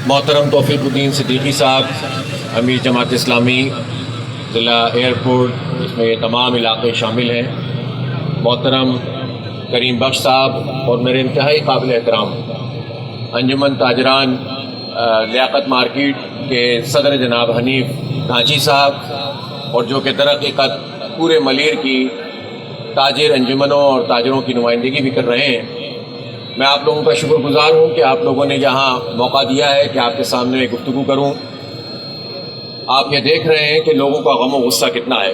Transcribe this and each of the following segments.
محترم توفیق الدین صدیقی صاحب امیر جماعت اسلامی ضلع ایئرپورٹ، اس میں یہ تمام علاقے شامل ہیں، محترم کریم بخش صاحب اور میرے انتہائی قابل احترام انجمن تاجران لیاقت مارکیٹ کے صدر جناب حنیف کانچی صاحب، اور جو کہ درحقیقت پورے ملیر کی تاجر انجمنوں اور تاجروں کی نمائندگی بھی کر رہے ہیں۔ میں آپ لوگوں کا شکر گزار ہوں کہ آپ لوگوں نے یہاں موقع دیا ہے کہ آپ کے سامنے میں گفتگو کروں۔ آپ یہ دیکھ رہے ہیں کہ لوگوں کا غم و غصہ کتنا ہے،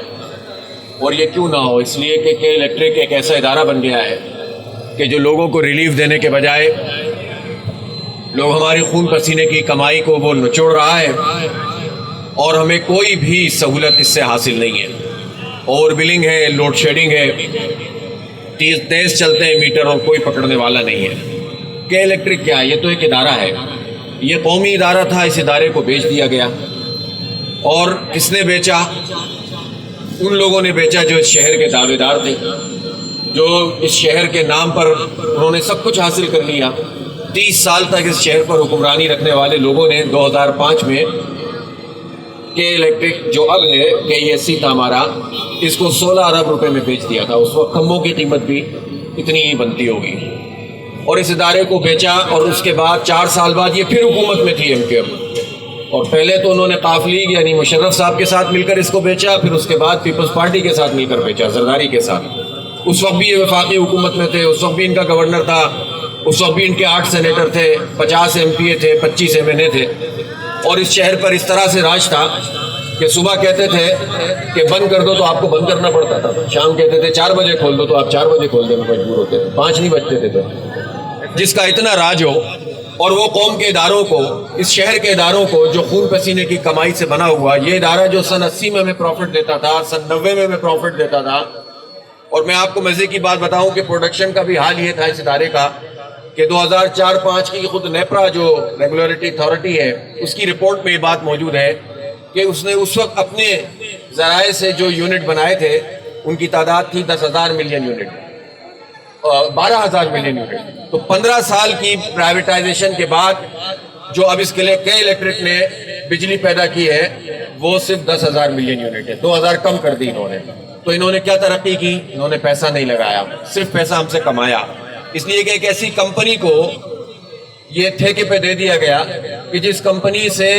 اور یہ کیوں نہ ہو، اس لیے کہ الیکٹرک ایک ایسا ادارہ بن گیا ہے کہ جو لوگوں کو ریلیف دینے کے بجائے لوگ ہماری خون پسینے کی کمائی کو وہ نچوڑ رہا ہے، اور ہمیں کوئی بھی سہولت اس سے حاصل نہیں ہے۔ اوور بلنگ ہے، لوڈ شیڈنگ ہے، تیز چلتے ہیں میٹر اور کوئی پکڑنے والا نہیں ہے۔ کہ الیکٹرک کیا ہے؟ یہ تو ایک ادارہ ہے، یہ قومی ادارہ تھا، اس ادارے کو بیچ دیا گیا۔ اور کس نے بیچا؟ ان لوگوں نے بیچا جو اس شہر کے دعوے دار تھے، جو اس شہر کے نام پر انہوں نے سب کچھ حاصل کر لیا۔ 30 سال تک اس شہر پر حکمرانی رکھنے والے لوگوں نے 2005 میں کہ الیکٹرک جو اب ہے KESC تھا ہمارا، اس کو 16 ارب روپے میں بیچ دیا تھا۔ اس وقت کھمبوں کی قیمت بھی اتنی ہی بنتی ہوگی، اور اس ادارے کو بیچا، اور اس کے بعد 4 سال بعد یہ پھر حکومت میں تھی MKM، اور پہلے تو انہوں نے قاف لیگ یعنی مشرف صاحب کے ساتھ مل کر اس کو بیچا، پھر اس کے بعد پیپلز پارٹی کے ساتھ مل کر بیچا، زرداری کے ساتھ۔ اس وقت بھی یہ وفاقی حکومت میں تھے، اس وقت بھی ان کا گورنر تھا، اس وقت بھی ان کے 8 سینیٹر تھے، 50 MPA تھے، 25 MNA تھے، اور اس شہر پر اس طرح سے راج تھا کہ صبح کہتے تھے کہ بند کر دو تو آپ کو بند کرنا پڑتا تھا، شام کہتے تھے 4 بجے کھول دو تو آپ 4 بجے کھولنے میں مجبور ہوتے تھے، 5 نہیں بجتے تھے۔ جس کا اتنا راج ہو، اور وہ قوم کے اداروں کو، اس شہر کے اداروں کو جو خون پسینے کی کمائی سے بنا ہوا، یہ ادارہ جو سن 80 میں ہمیں پروفٹ دیتا تھا، سن 90 میں ہمیں پروفٹ دیتا تھا، اور میں آپ کو مزے کی بات بتاؤں کہ پروڈکشن کا بھی حال یہ تھا اس ادارے کا کہ 2004-05 کی خود نیپرا جو ریگولیٹری اتھارٹی ہے، اس کی رپورٹ میں یہ بات موجود ہے کہ اس نے اس وقت اپنے ذرائع سے جو یونٹ بنائے تھے ان کی تعداد تھی 10,000 ملین یونٹ، 12,000 ملین یونٹ۔ تو 15 سال کی پرائیویٹائزیشن کے بعد جو اب اس کے لیے کہ الیکٹرک نے بجلی پیدا کی ہے وہ صرف 10,000 ملین یونٹ ہے، 2,000 کم کر دی انہوں نے۔ تو انہوں نے کیا ترقی کی؟ انہوں نے پیسہ نہیں لگایا، صرف پیسہ ہم سے کمایا، اس لیے کہ ایک ایسی کمپنی کو یہ ٹھیکے پہ دے دیا گیا کہ جس کمپنی سے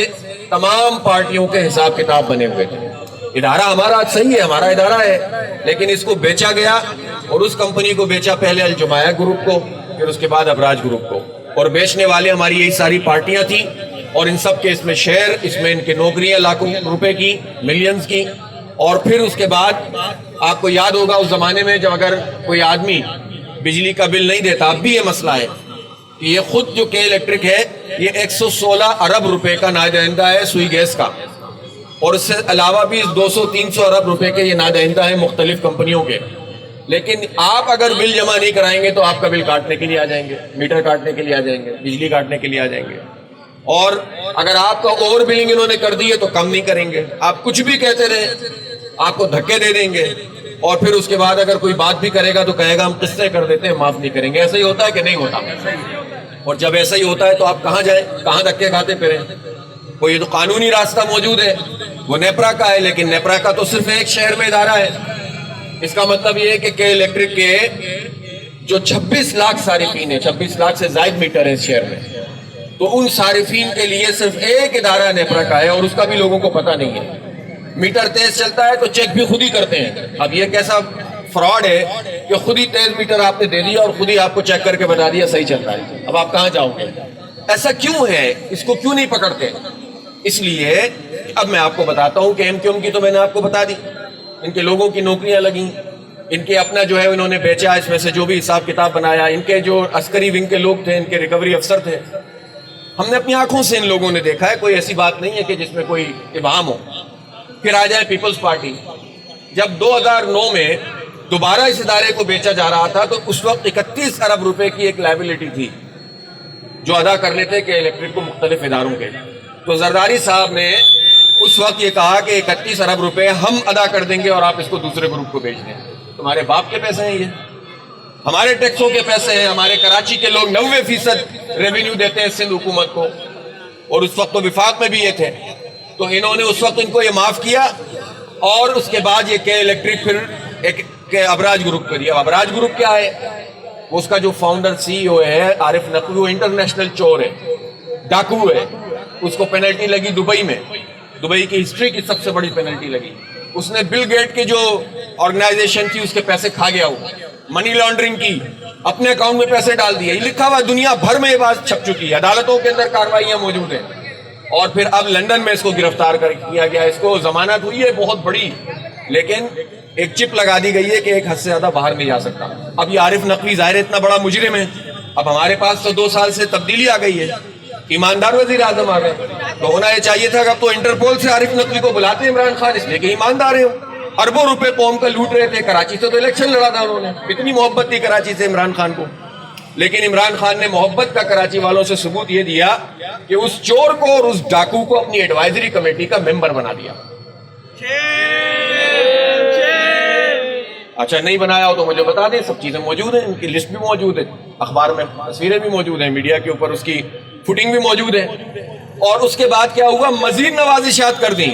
تمام پارٹیوں کے حساب کتاب بنے ہوئے تھے۔ ادارہ ہمارا صحیح ہے، ہمارا ادارہ ہے، لیکن اس کو بیچا گیا، اور اس کمپنی کو بیچا پہلے الجماعہ گروپ کو، پھر اس کے بعد ابراج گروپ کو، اور بیچنے والے ہماری یہی ساری پارٹیاں تھیں، اور ان سب کے اس میں شیئر، اس میں ان کی نوکریاں لاکھوں روپے کی، ملینز کی۔ اور پھر اس کے بعد آپ کو یاد ہوگا اس زمانے میں جب اگر کوئی آدمی بجلی کا بل نہیں دیتا، اب بھی یہ مسئلہ ہے کہ یہ خود جو کہ الیکٹرک ہے یہ 116 ارب روپے کا نادہندہ ہے سوئی گیس کا، اور اس سے علاوہ بھی 200-300 ارب روپے کے یہ نادہندہ ہیں مختلف کمپنیوں کے۔ لیکن آپ اگر بل جمع نہیں کرائیں گے تو آپ کا بل کاٹنے کے لیے آ جائیں گے، میٹر کاٹنے کے لیے آ جائیں گے، بجلی کاٹنے کے لیے آ جائیں گے، اور اگر آپ کا اوور بلنگ انہوں نے کر دی ہے تو کم نہیں کریں گے۔ آپ کچھ بھی کہتے رہے، آپ کو دھکے دے دیں گے، اور پھر اس کے بعد اگر کوئی بات بھی کرے گا تو کہے گا ہم قسطیں کر دیتے ہیں، معاف نہیں کریں گے۔ ایسا ہی ہوتا ہے کہ نہیں ہوتا؟ اور جب ایسا ہی ہوتا ہے تو آپ کہاں جائیں، کہاں دھکے کھاتے پھریں؟ کوئی تو قانونی راستہ موجود ہے، وہ نیپرا کا ہے، لیکن نیپرا کا تو صرف ایک شہر میں ادارہ ہے۔ اس کا مطلب یہ ہے کہ الیکٹرک کے جو 26 لاکھ صارفین ہیں، 26 لاکھ سے زائد میٹر ہے اس شہر میں، تو ان صارفین کے لیے صرف ایک ادارہ نیپرا کا ہے، اور اس کا بھی لوگوں کو پتہ نہیں ہے۔ میٹر تیز چلتا ہے تو چیک بھی خود ہی کرتے ہیں۔ اب یہ کیسا فراڈ ہے کہ خود ہی تیز میٹر آپ نے دے دیا اور خود ہی آپ کو چیک کر کے بتا دیا صحیح چلتا ہے، اب آپ کہاں جاؤ گے؟ ایسا کیوں ہے؟ اس کو کیوں نہیں پکڑتے؟ اس لیے اب میں آپ کو بتاتا ہوں کہ MKM کی تو میں نے آپ کو بتا دی، ان کے لوگوں کی نوکریاں لگیں، ان کے اپنا جو ہے انہوں نے بیچا، اس میں سے جو بھی حساب کتاب بنایا، ان کے جو عسکری ونگ کے لوگ تھے، ان کے ریکوری افسر تھے، ہم نے اپنی آنکھوں سے ان لوگوں نے دیکھا ہے، کوئی ایسی بات نہیں ہے کہ جس میں کوئی ابہام ہو۔ پھر آ جائے پیپلز پارٹی، جب 2009 میں دوبارہ اس ادارے کو بیچا جا رہا تھا تو اس وقت 31 ارب روپے کی ایک لائبلٹی تھی جو ادا کرنے تھے کہ الیکٹرک کو مختلف اداروں کے۔ تو زرداری صاحب نے اس وقت یہ کہا کہ 31 ارب روپے ہم ادا کر دیں گے اور آپ اس کو دوسرے گروپ کو بیچ دیں۔ تمہارے باپ کے پیسے ہیں، یہ ہمارے ٹیکسوں کے پیسے ہیں، ہمارے کراچی کے لوگ 90% ریونیو دیتے ہیں سندھ حکومت کو، اور اس وقت تو وفاق میں بھی یہ تھے، تو انہوں نے اس وقت ان کو یہ معاف کیا، اور اس کے بعد یہ کے الیکٹرک پھر ایک ابراج گروپ کو دیا۔ ابراج گروپ کیا ہے؟ اس کا جو فاؤنڈر سی او ہے عارف نقوی، وہ انٹرنیشنل چور ہے، ڈاکو ہے۔ اس کو پینلٹی لگی دبئی میں، دبئی کی ہسٹری کی سب سے بڑی پینلٹی لگی۔ اس نے بل گیٹ کی جو آرگنائزیشن تھی اس کے پیسے کھا گیا، وہ منی لانڈرنگ کی، اپنے اکاؤنٹ میں پیسے ڈال دیے۔ یہ لکھا ہوا دنیا بھر میں یہ بات چھپ چکی ہے، عدالتوں کے اندر کارروائیاں موجود ہیں۔ اور پھر اب لندن میں اس کو گرفتار کیا گیا، اس کو ضمانت ہوئی ہے بہت بڑی، لیکن ایک چپ لگا دی گئی ہے کہ ایک حد سے زیادہ باہر نہیں جا سکتا۔ اب یہ عارف نقوی ظاہر اتنا بڑا مجرم ہے، اب ہمارے پاس تو 2 سال سے تبدیلی آ گئی ہے، ایماندار وزیر اعظم آ گئے، تو ہونا یہ چاہیے تھا کہ اب تو انٹرپول سے عارف نقوی کو بلاتے عمران خان، اس لیے کہ ایماندار ہیں، اربوں روپے قوم کا لوٹ رہے تھے۔ کراچی سے تو الیکشن لڑا تھا انہوں نے، اتنی محبت تھی کراچی سے عمران خان کو، لیکن عمران خان نے محبت کا کراچی والوں سے ثبوت یہ دیا کہ اس چور کو اور اس ڈاکو کو اپنی ایڈوائزری کمیٹی کا ممبر بنا دیا۔ اچھا نہیں بنایا ہو تو مجھے بتا دیں، سب چیزیں موجود ہیں، ان کی لسٹ بھی موجود ہے، اخبار میں تصویریں بھی موجود ہیں، میڈیا کے اوپر اس کی فوٹنگ بھی موجود ہے۔ اور اس کے بعد کیا ہوا؟ مزید نوازشات کر دیں،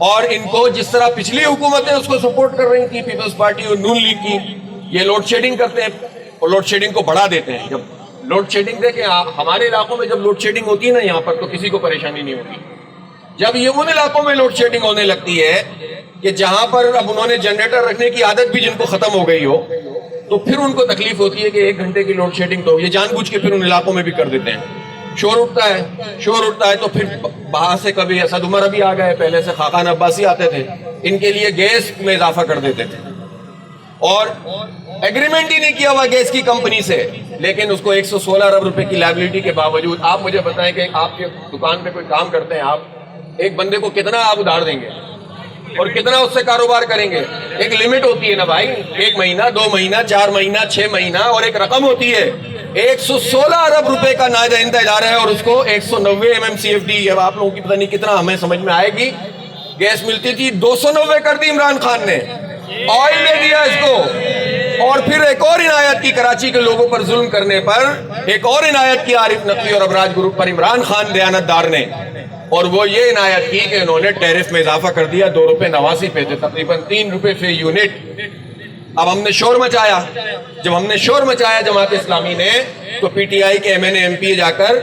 اور ان کو جس طرح پچھلی حکومتیں اس کو سپورٹ کر رہی تھیں، پیپلز پارٹی اور نون لیگ کی، یہ لوڈ شیڈنگ کرتے ہیں اور لوڈ شیڈنگ کو بڑھا دیتے ہیں۔ جب لوڈ شیڈنگ دیکھیں ہمارے علاقوں میں، جب لوڈ شیڈنگ ہوتی ہے نا یہاں پر، تو کسی کو پریشانی نہیں ہوتی۔ جب یہ ان علاقوں میں لوڈ شیڈنگ ہونے لگتی ہے کہ جہاں پر اب انہوں نے جنریٹر رکھنے کی عادت بھی جن کو ختم ہو گئی ہو، تو پھر ان کو تکلیف ہوتی ہے کہ 1 گھنٹے کی لوڈ شیڈنگ تو یہ جان بوجھ کے پھر ان علاقوں میں بھی کر دیتے ہیں۔ شور اٹھتا ہے تو پھر باہر سے کبھی اسد عمر ابھی آ گئے، پہلے سے خاقان عباسی آتے تھے، ان کے لیے گیس میں اضافہ کر دیتے تھے، اور ایگریمنٹ ہی نہیں کیا ہوا گیس کی کمپنی سے، لیکن اس کو 116 ارب روپے کی لائبلٹی کے باوجود۔ آپ مجھے بتائیں کہ آپ کے دکان پہ کوئی کام کرتے ہیں، آپ ایک بندے کو کتنا آپ ادھار دیں گے اور کتنا اس سے کاروبار کریں گے؟ ایک لمٹ ہوتی ہے نا بھائی، 1 مہینہ، 2 مہینہ، 4 مہینہ، 6 مہینہ، اور ایک رقم ہوتی ہے۔ 116 ارب روپے کا ناجائزہ ادارہ ہے، اور اس کو 190 MMCFD، اب آپ لوگوں کی پتہ نہیں کتنا ہمیں سمجھ میں آئے گی، گیس ملتی تھی 290 کر دی عمران خان نے، آئل دے دیا اس کو۔ اور پھر ایک اور عنایت کی کراچی کے لوگوں پر ظلم کرنے پر، ایک اور عنایت کی عارف نقوی اور ابراج گروپ پر عمران خان دیانتدار نے، اور وہ یہ عنایت کی کہ انہوں نے ٹیرف میں اضافہ کر دیا 2 روپے 89 پیسے، تقریباً 3 روپے فی یونٹ۔ اب ہم نے شور مچایا، جب ہم نے شور مچایا جماعت اسلامی نے، تو پی ٹی آئی کے MNA MP جا کر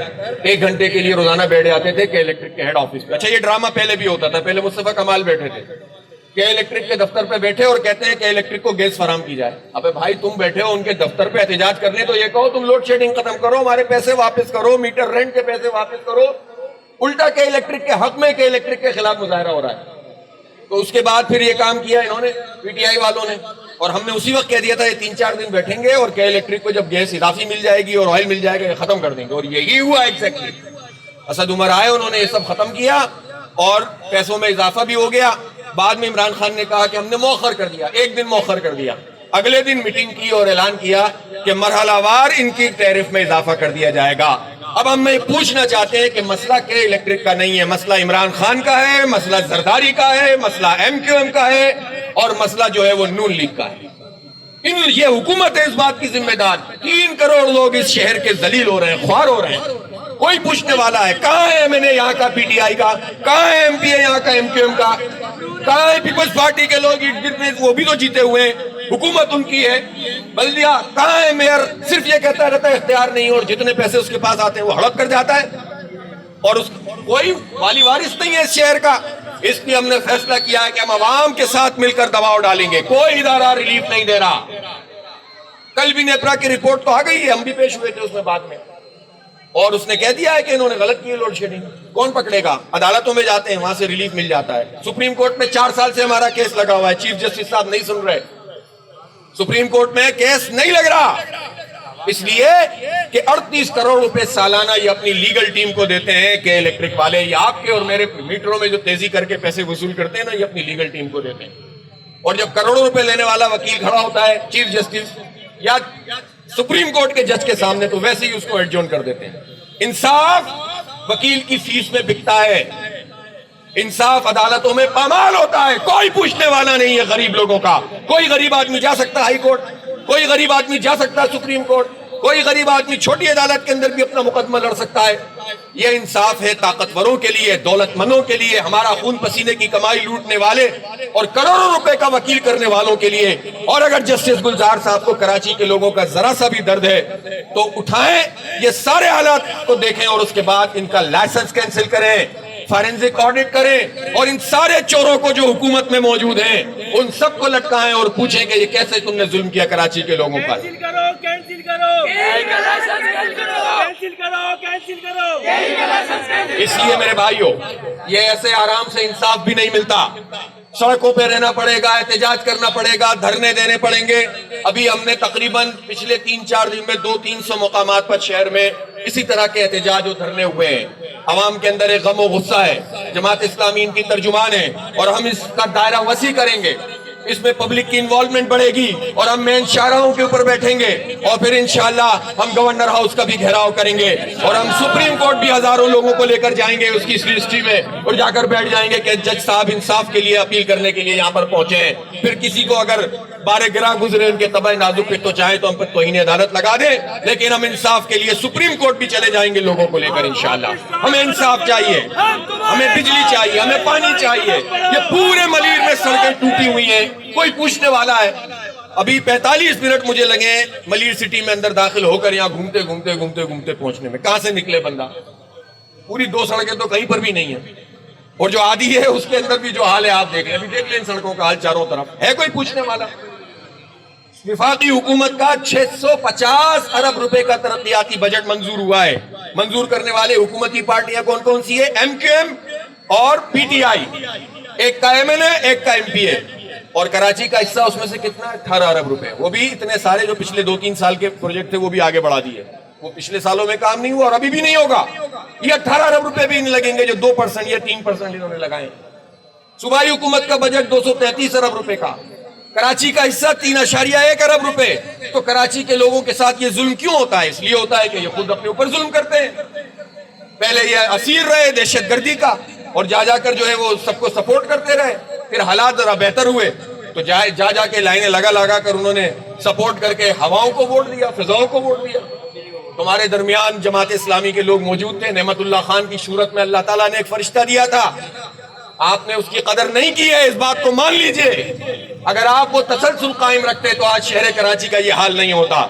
1 گھنٹے کے لیے روزانہ بیٹھ جاتے تھے کہ الیکٹرک کے ہیڈ آفس پہ۔ اچھا یہ ڈرامہ پہلے بھی ہوتا تھا، پہلے مصطفیٰ کمال بیٹھے تھے کہ الیکٹرک کے دفتر پہ بیٹھے اور کہتے ہیں کہ الیکٹرک کو گیس فراہم کی جائے۔ ابے بھائی تم بیٹھے ہو ان کے دفتر پہ احتجاج کرنے، تو یہ کہو تم لوڈ شیڈنگ ختم کرو، ہمارے پیسے واپس کرو، میٹر رینٹ کے پیسے واپس کرو، الٹا کہ الیکٹرک کے حق میں کہ الیکٹرک کے خلاف مظاہرہ ہو رہا ہے۔ تو اس کے بعد پھر یہ کام کیا انہوں نے، پی ٹی آئی والوں نے، اور ہم نے اسی وقت کہہ دیا تھا یہ 3-4 دن بیٹھیں گے اور کہ الیکٹرک کو جب گیس اضافی مل جائے گی اور آئل مل جائے گا یہ ختم کر دیں گے، اور یہی ہوا ایگزیکٹلی۔ اسد عمر آئے، انہوں نے یہ سب ختم کیا اور پیسوں میں اضافہ بھی ہو گیا۔ بعد میں عمران خان نے کہا کہ ہم نے مؤخر کر دیا، 1 دن مؤخر کر دیا، اگلے دن میٹنگ کی اور اعلان کیا کہ مرحلہ وار ان کی ٹیرف میں اضافہ کر دیا جائے گا۔ اب ہم یہ پوچھنا چاہتے ہیں کہ مسئلہ کے الیکٹرک کا نہیں ہے، مسئلہ عمران خان کا ہے، مسئلہ زرداری کا ہے، مسئلہ MQM کا ہے، اور مسئلہ جو ہے وہ نون لیگ کا ہے۔ یہ حکومت ہے اس بات کی ذمہ دار۔ 3 کروڑ لوگ اس شہر کے ذلیل ہو رہے ہیں، خوار ہو رہے ہیں، کوئی پوچھنے والا ہے؟ کہاں ہے MNA یہاں کا پی ٹی آئی کا؟ کہاں ہے MP یہاں کا MQM کا؟ کہاں ہے پیپلز پارٹی کے لوگ؟ وہ بھی تو جیتے ہوئے ہیں، حکومت ان کی ہے۔ بلدیہ کہاں ہے؟ میئر صرف یہ کہتا رہتا ہے اختیار نہیں، اور جتنے پیسے اس کے پاس آتے ہیں وہ ہڑپ کر جاتا ہے، اور اس کوئی والی وارث نہیں ہے اس شہر کا۔ اس لیے ہم نے فیصلہ کیا ہے کہ ہم عوام کے ساتھ مل کر دباؤ ڈالیں گے، کوئی ادارہ ریلیف نہیں دے رہا۔ کل بھی نیپرا کی رپورٹ تو آ گئی ہے، ہم بھی پیش ہوئے تھے اس میں بعد میں، اور اس نے کہہ دیا ہے کہ انہوں نے غلط کی لوڈ شیڈنگ۔ کون پکڑے گا؟ عدالتوں میں جاتے ہیں، وہاں سے ریلیف مل جاتا ہے۔ سپریم کورٹ میں 4 سال سے ہمارا کیس لگا ہوا ہے، چیف جسٹس صاحب نہیں سن رہے، سپریم کورٹ میں کیس نہیں لگ رہا، اس لیے کہ 38 کروڑ روپے سالانہ یہ اپنی لیگل ٹیم کو دیتے ہیں کہ الیکٹرک والے، یہ آپ کے اور میرے میٹروں میں جو تیزی کر کے پیسے وصول کرتے ہیں نا، یہ اپنی لیگل ٹیم کو دیتے ہیں۔ اور جب کروڑوں روپے لینے والا وکیل کھڑا ہوتا ہے چیف جسٹس یا سپریم کورٹ کے جج کے سامنے، تو ویسے ہی اس کو ایڈجورن کر دیتے ہیں۔ انصاف وکیل کی فیس میں بکتا ہے، انصاف عدالتوں میں پامال ہوتا ہے، کوئی پوچھنے والا نہیں ہے غریب لوگوں کا۔ کوئی غریب آدمی جا سکتا ہے ہائی کورٹ، کوئی غریب آدمی جا سکتا ہے سپریم کورٹ، کوئی غریب آدمی چھوٹی عدالت کے اندر بھی اپنا مقدمہ لڑ سکتا ہے۔ یہ انصاف ہے طاقتوروں کے لیے، دولت مندوں کے لیے، ہمارا خون پسینے کی کمائی لوٹنے والے اور کروڑوں روپے کا وکیل کرنے والوں کے لیے۔ اور اگر جسٹس گلزار صاحب کو کراچی کے لوگوں کا ذرا سا بھی درد ہے تو اٹھائیں، یہ سارے حالات کو دیکھیں اور اس کے بعد ان کا لائسنس کینسل کریں، فارنزک آڈٹ کریں، اور ان سارے چوروں کو جو حکومت میں موجود ہیں ان سب کو لٹکائیں اور پوچھیں کہ یہ کیسے تم نے ظلم کیا کراچی کے لوگوں پر۔ اس لیے میرے بھائیوں، یہ ایسے آرام سے انصاف بھی نہیں ملتا، سڑکوں پہ رہنا پڑے گا، احتجاج کرنا پڑے گا، دھرنے دینے پڑیں گے۔ ابھی ہم نے تقریباً پچھلے 3-4 دن میں 200-300 مقامات پر شہر میں اسی طرح کے احتجاج و دھرنے ہوئے ہیں۔ عوام کے اندر ایک غم و غصہ ہے، جماعت اسلامی ان کی ترجمان ہے، اور ہم اس کا دائرہ وسیع کریں گے، اس میں پبلک کی انوالومنٹ بڑھے گی، اور ہم مین شاہراہوں کے اوپر بیٹھیں گے، اور پھر انشاءاللہ ہم گورنر ہاؤس کا بھی گھیراؤ کریں گے، اور ہم سپریم کورٹ بھی ہزاروں لوگوں کو لے کر جائیں گے اس کی رجسٹری میں، اور جا کر بیٹھ جائیں گے کہ جج صاحب انصاف کے لیے اپیل کرنے کے لیے یہاں پر پہنچے ہیں۔ پھر کسی کو اگر بارے گراں گزرے ان کے طبع نازک پہ تو چاہے تو ہم پر توہین عدالت لگا دیں، لیکن ہم انصاف کے لیے سپریم کورٹ بھی چلے جائیں گے لوگوں کو لے کر انشاءاللہ۔ ہمیں انصاف چاہیے، ہمیں بجلی چاہیے، ہمیں پانی چاہیے۔ یہ پورے ملیر میں سڑکیں ٹوٹی ہوئی ہیں، کوئی پوچھنے والا ہے؟ ابھی 45 منٹ مجھے لگے ملیر سٹی میں اندر داخل ہو کر یہاں گھومتے گھومتے پہنچنے میں۔ کہاں سے نکلے بندہ؟ پوری 2 سڑکیں تو کہیں پر بھی نہیں ہیں، اور جو آدھی ہے اس کے اندر بھی جو حال ہے آپ دیکھ لیں، ابھی دیکھ لیں سڑکوں کا حال چاروں طرف ہے۔ کوئی پوچھنے والا؟ وفاقی حکومت کا 650 ارب روپے کا ترقیاتی بجٹ منظور ہوا ہے۔ منظور کرنے والے حکومتی پارٹیاں کون کون سی ہے؟ ایم کیو ایم اور پی ٹی آئی، ایک کا ایم این اے، ایک کا ایم پی اے، اور کراچی کا حصہ اس میں سے کتنا؟ 18 ارب روپے۔ وہ بھی اتنے سارے جو پچھلے 2-3 سال کے پروجیکٹ تھے وہ بھی آگے بڑھا دیے، وہ پچھلے سالوں میں کام نہیں ہوا اور ابھی بھی نہیں ہوگا۔ یہ 18 ارب روپے بھی نہیں لگیں گے جو 2% یا 3% انہوں نے لگائے۔ صوبائی حکومت کا بجٹ 233 ارب روپے کا، کراچی کا حصہ 3.1 ارب روپے۔ تو کراچی کے لوگوں کے ساتھ یہ ظلم کیوں ہوتا ہے؟ اس لیے ہوتا ہے کہ یہ خود اپنے اوپر ظلم کرتے ہیں۔ پہلے یہ اسیر رہے دہشت گردی کا، اور جا کر جو ہے وہ سب کو سپورٹ کرتے رہے، پھر حالات ذرا بہتر ہوئے تو جا کے لائنیں لگا کر انہوں نے سپورٹ کر کے ہواؤں کو ووٹ دیا، فضاؤں کو ووٹ دیا۔ تمہارے درمیان جماعت اسلامی کے لوگ موجود تھے، نعمت اللہ خان کی صورت میں اللہ تعالیٰ نے ایک فرشتہ دیا تھا، آپ نے اس کی قدر نہیں کی ہے، اس بات کو مان لیجئے۔ اگر آپ وہ تسلسل قائم رکھتے تو آج شہر کراچی کا یہ حال نہیں ہوتا۔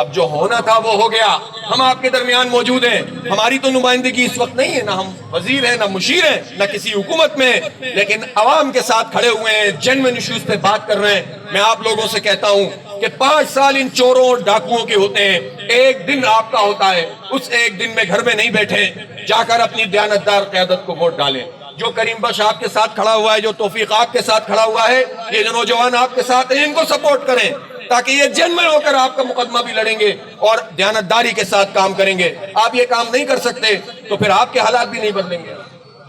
اب جو ہونا تھا وہ ہو گیا، ہم آپ کے درمیان موجود ہیں، ہماری تو نمائندگی اس وقت نہیں ہے، نہ ہم وزیر ہیں، نہ مشیر ہیں، نہ کسی حکومت میں، لیکن عوام کے ساتھ کھڑے ہوئے ہیں، جینوئن ایشوز پہ بات کر رہے ہیں۔ میں آپ لوگوں سے کہتا ہوں کہ 5 سال ان چوروں اور ڈاکوؤں کے ہوتے ہیں، ایک دن آپ کا ہوتا ہے، اس ایک دن میں گھر میں نہیں بیٹھیں، جا کر اپنی دیانتدار قیادت کو ووٹ ڈالیں۔ جو کریم بخش آپ کے ساتھ کھڑا ہوا ہے، جو توفیق آپ کے ساتھ کھڑا ہوا ہے، یہ جو نوجوان آپ کے ساتھ ہیں، ان کو سپورٹ کریں تاکہ یہ جنمن ہو کر آپ کا مقدمہ بھی لڑیں گے اور دیانتداری کے ساتھ کام کریں گے۔ آپ یہ کام نہیں کر سکتے تو پھر آپ کے حالات بھی نہیں بدلیں گے۔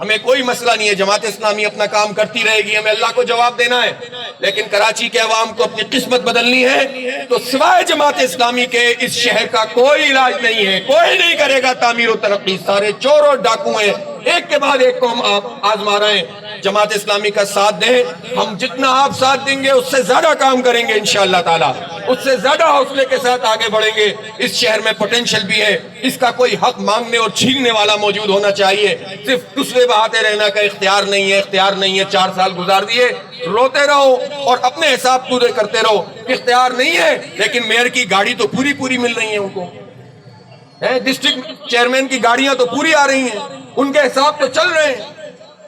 ہمیں کوئی مسئلہ نہیں ہے، جماعت اسلامی اپنا کام کرتی رہے گی، ہمیں اللہ کو جواب دینا ہے، لیکن کراچی کے عوام کو اپنی قسمت بدلنی ہے تو سوائے جماعت اسلامی کے اس شہر کا کوئی علاج نہیں ہے، کوئی نہیں کرے گا تعمیر و ترقی۔ سارے چور اور ڈاکو ہیں، ایک کے بعد ایک کو ہم آزما رہے ہیں۔ جماعت اسلامی کا ساتھ دیں، ہم جتنا آپ ساتھ دیں گے اس سے زیادہ کام کریں گے انشاءاللہ تعالی، اس سے زیادہ حوصلے کے ساتھ آگے بڑھیں گے۔ اس شہر میں پوٹینشل بھی ہے، اس کا کوئی حق مانگنے اور چھیننے والا موجود ہونا چاہیے، صرف ٹسلے بہاتے رہنا کا اختیار نہیں ہے، اختیار نہیں ہے۔ 4 سال گزار دیے، روتے رہو اور اپنے حساب پورے کرتے رہو، اختیار نہیں ہے، لیکن میئر کی گاڑی تو پوری مل رہی ہے ان کو، ڈسٹرکٹ چیئرمین کی گاڑیاں تو پوری آ رہی ہیں، ان کے حساب تو چل رہے ہیں۔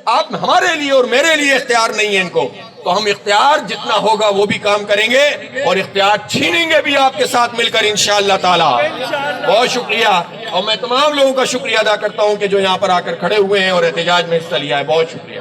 آپ ہمارے لیے اور میرے لیے اختیار نہیں ہے ان کو، تو ہم اختیار جتنا ہوگا وہ بھی کام کریں گے اور اختیار چھینیں گے بھی آپ کے ساتھ مل کر انشاءاللہ تعالی۔ بہت شکریہ، اور میں تمام لوگوں کا شکریہ ادا کرتا ہوں کہ جو یہاں پر آ کر کھڑے ہوئے ہیں اور احتجاج میں حصہ لیا ہے۔ بہت شکریہ۔